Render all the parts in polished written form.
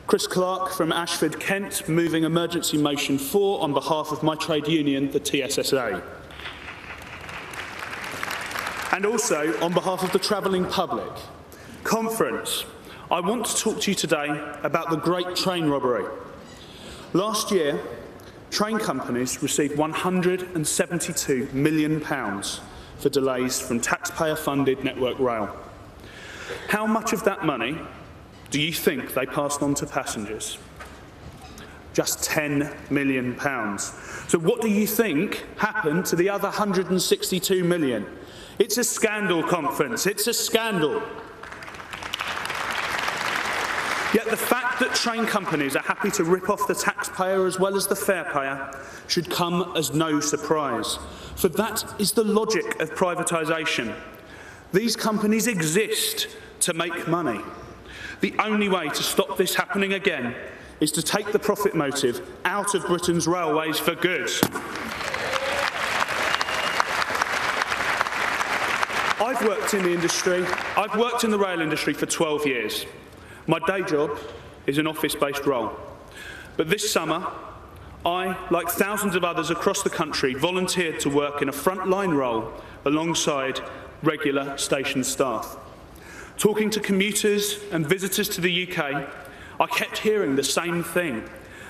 Chris Clark from Ashford, Kent, moving emergency motion 4 on behalf of my trade union, the TSSA. And also on behalf of the travelling public. Conference, I want to talk to you today about the great train robbery. Last year, train companies received £172 million for delays from taxpayer-funded Network Rail. How much of that money do you think they passed on to passengers? Just £10 million. So what do you think happened to the other 162 million? It's a scandal, Conference. It's a scandal. Yet the fact that train companies are happy to rip off the taxpayer as well as the fare payer should come as no surprise, for that is the logic of privatisation. These companies exist to make money. The only way to stop this happening again is to take the profit motive out of Britain's railways for good. I've worked in the industry. I've worked in the rail industry for 12 years. My day job is an office-based role. But this summer, I, like thousands of others across the country, volunteered to work in a frontline role alongside regular station staff. Talking to commuters and visitors to the UK, I kept hearing the same thing.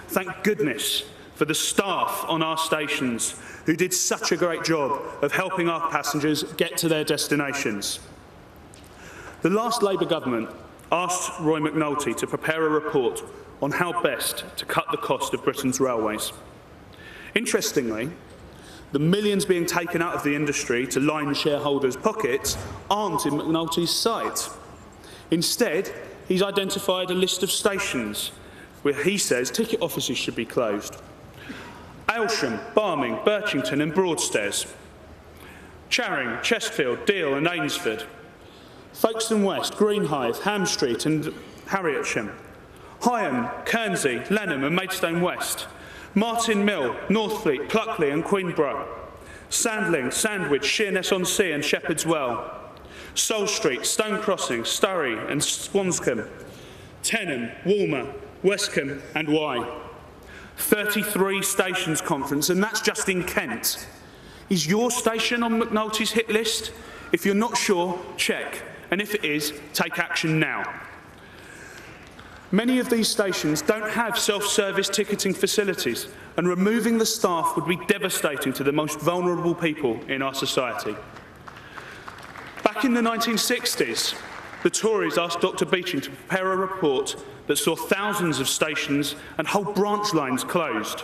Thank goodness for the staff on our stations who did such a great job of helping our passengers get to their destinations. The last Labour government asked Roy McNulty to prepare a report on how best to cut the cost of Britain's railways. Interestingly, the millions being taken out of the industry to line shareholders' pockets aren't in McNulty's sight. Instead, he's identified a list of stations where he says ticket offices should be closed. Aylsham, Barming, Birchington and Broadstairs. Charing, Chestfield, Deal and Ainsford. Folkestone West, Greenhithe, Ham Street and Harrietsham. Higham, Kernsey, Lenham and Maidstone West. Martin Mill, Northfleet, Pluckley and Queenborough. Sandling, Sandwich, Sheerness-on-Sea and Shepherd's Well. Sol Street, Stone Crossing, Surrey and Swanscombe. Tenham, Walmer, Westcombe and Wye. 33 stations, Conference, and that's just in Kent. Is your station on McNulty's hit list? If you're not sure, check. And if it is, take action now. Many of these stations don't have self-service ticketing facilities, and removing the staff would be devastating to the most vulnerable people in our society. Back in the 1960s, the Tories asked Dr. Beeching to prepare a report that saw thousands of stations and whole branch lines closed.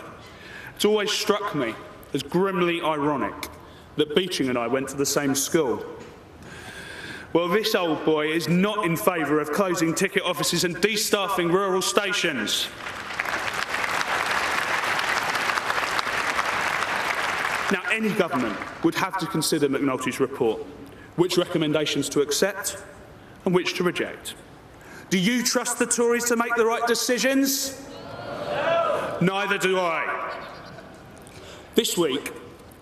It's always struck me as grimly ironic that Beeching and I went to the same school. Well, this old boy is not in favour of closing ticket offices and de-staffing rural stations. Now, any government would have to consider McNulty's report, which recommendations to accept and which to reject. Do you trust the Tories to make the right decisions? No. Neither do I. This week,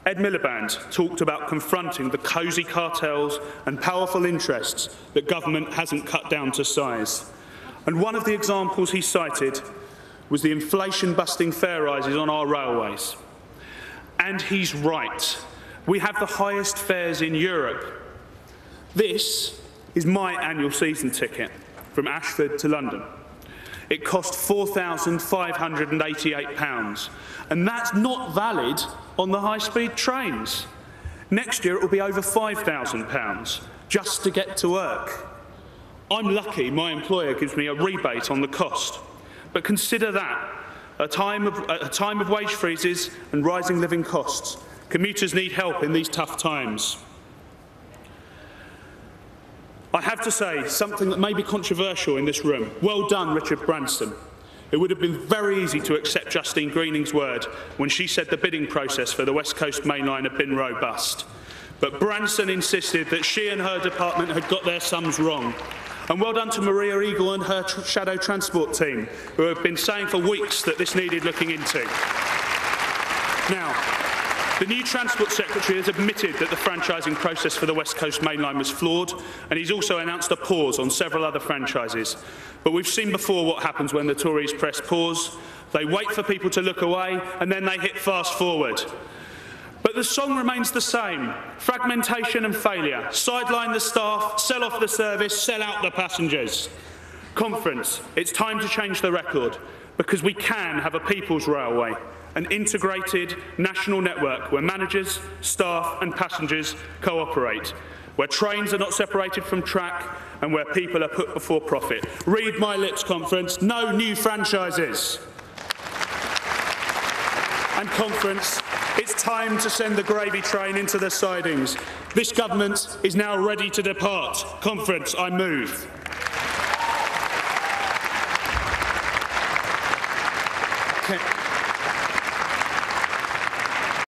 Ed Miliband talked about confronting the cosy cartels and powerful interests that government hasn't cut down to size. And one of the examples he cited was the inflation-busting fare rises on our railways. And he's right. We have the highest fares in Europe. This is my annual season ticket from Ashford to London. It cost £4,588, and that's not valid on the high-speed trains. Next year it will be over £5,000 just to get to work. I'm lucky my employer gives me a rebate on the cost, but consider that. At a time of wage freezes and rising living costs, commuters need help in these tough times. I have to say something that may be controversial in this room. Well done, Richard Branson. It would have been very easy to accept Justine Greening's word when she said the bidding process for the West Coast Main Line had been robust. But Branson insisted that she and her department had got their sums wrong. And well done to Maria Eagle and her shadow transport team, who have been saying for weeks that this needed looking into. Now, The new Transport Secretary has admitted that the franchising process for the West Coast Main Line was flawed, and he's also announced a pause on several other franchises. But we've seen before what happens when the Tories press pause. They wait for people to look away, and then they hit fast forward. But the song remains the same: fragmentation and failure. Sideline the staff, sell off the service, sell out the passengers. Conference, it's time to change the record, because we can have a people's railway, an integrated national network where managers, staff and passengers cooperate, where trains are not separated from track and where people are put before profit. Read my lips, Conference, no new franchises. And Conference, it's time to send the gravy train into the sidings. This government is now ready to depart. Conference, I move. Okay.